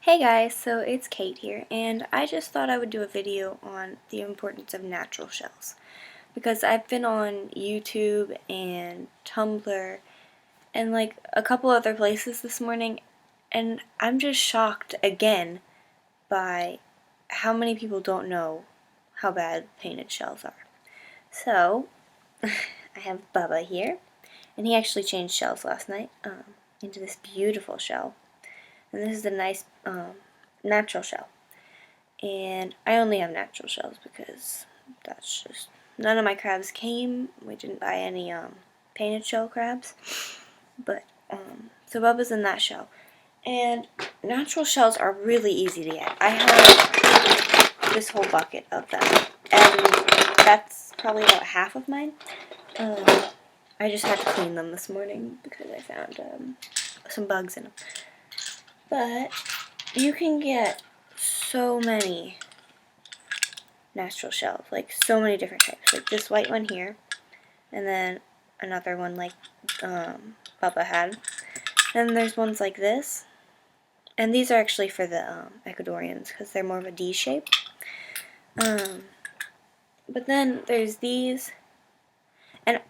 Hey guys, so it's Kate here, and I just thought I would do a video on the importance of natural shells. Because I've been on YouTube and Tumblr and like a couple other places this morning, and I'm just shocked again by how many people don't know how bad painted shells are. So, I have Bubba here, and he actually changed shells last night into this beautiful shell. And this is a nice natural shell. And I only have natural shells because that's just, none of my crabs came. We didn't buy any painted shell crabs. But, so Bubba's in that shell. And natural shells are really easy to get. I have this whole bucket of them. And that's probably about half of mine. I just had to clean them this morning because I found some bugs in them. But you can get so many natural shells, like so many different types, like this white one here, and then another one like Bubba had. Then there's ones like this, and these are actually for the Ecuadorians because they're more of a D shape. But then there's these, and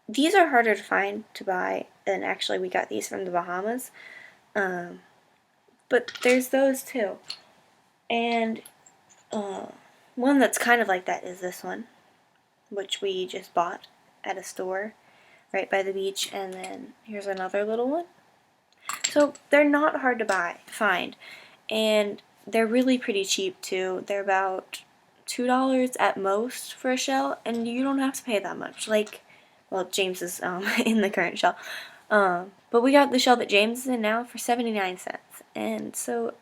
these are harder to find to buy, and actually we got these from the Bahamas. But there's those too, and one that's kind of like that is this one, which we just bought at a store right by the beach, and then here's another little one. So they're not hard to find, and they're really pretty cheap too. They're about $2 at most for a shell, and you don't have to pay that much. Like, well, James is in the current shell, but we got the shell that James is in now for 79 cents, and so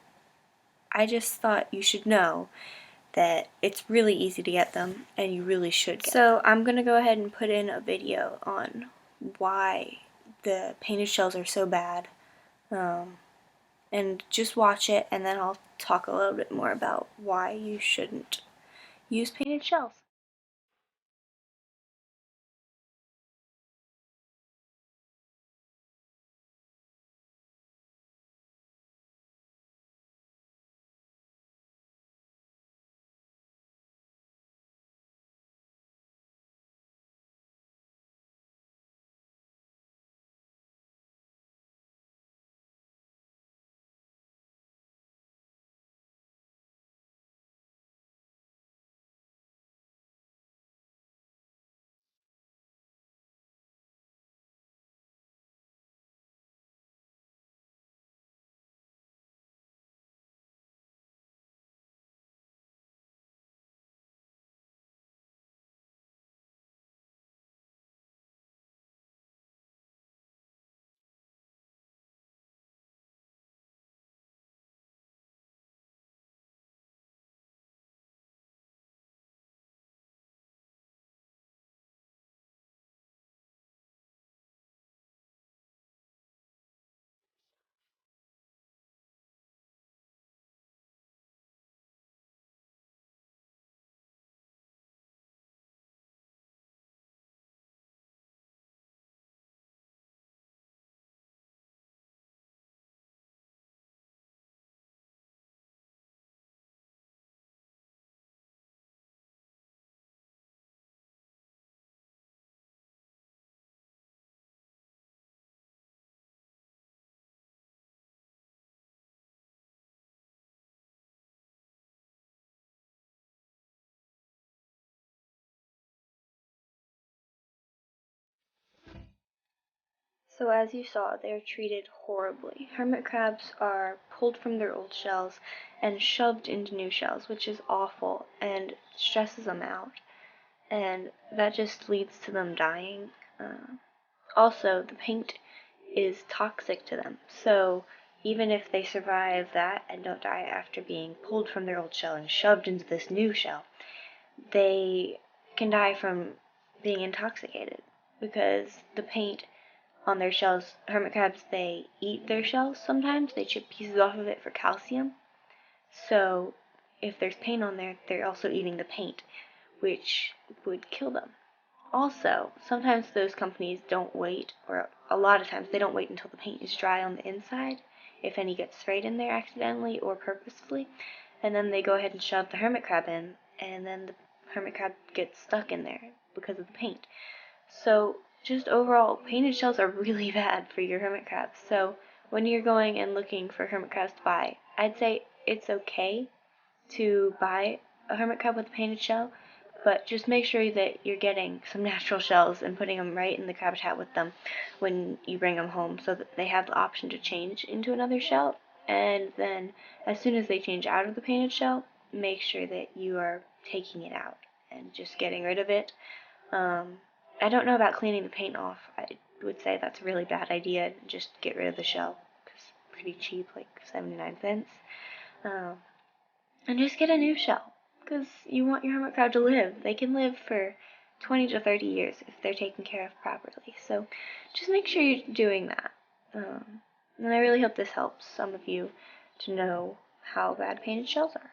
I just thought you should know that it's really easy to get them, and you really should get them. So I'm going to go ahead and put in a video on why the painted shells are so bad, and just watch it, and then I'll talk a little bit more about why you shouldn't use painted shells. So as you saw, they are treated horribly. Hermit crabs are pulled from their old shells and shoved into new shells, which is awful and stresses them out. And that just leads to them dying. Also, the paint is toxic to them, so even if they survive that and don't die after being pulled from their old shell and shoved into this new shell, they can die from being intoxicated because the paint on their shells, hermit crabs, they eat their shells sometimes, they chip pieces off of it for calcium. So if there's paint on there, they're also eating the paint, which would kill them. Also, sometimes those companies don't wait, or a lot of times they don't wait until the paint is dry on the inside, if any get sprayed in there accidentally or purposefully, and then they go ahead and shove the hermit crab in, and then the hermit crab gets stuck in there because of the paint. So just overall, painted shells are really bad for your hermit crabs. So when you're going and looking for hermit crabs to buy, I'd say it's okay to buy a hermit crab with a painted shell, but just make sure that you're getting some natural shells and putting them right in the crabitat with them when you bring them home, so that they have the option to change into another shell. And then as soon as they change out of the painted shell, make sure that you are taking it out and just getting rid of it. I don't know about cleaning the paint off. I would say that's a really bad idea. Just get rid of the shell, because it's pretty cheap, like 79 cents. And just get a new shell, because you want your hermit crab to live. They can live for 20 to 30 years if they're taken care of properly. So just make sure you're doing that. And I really hope this helps some of you to know how bad painted shells are.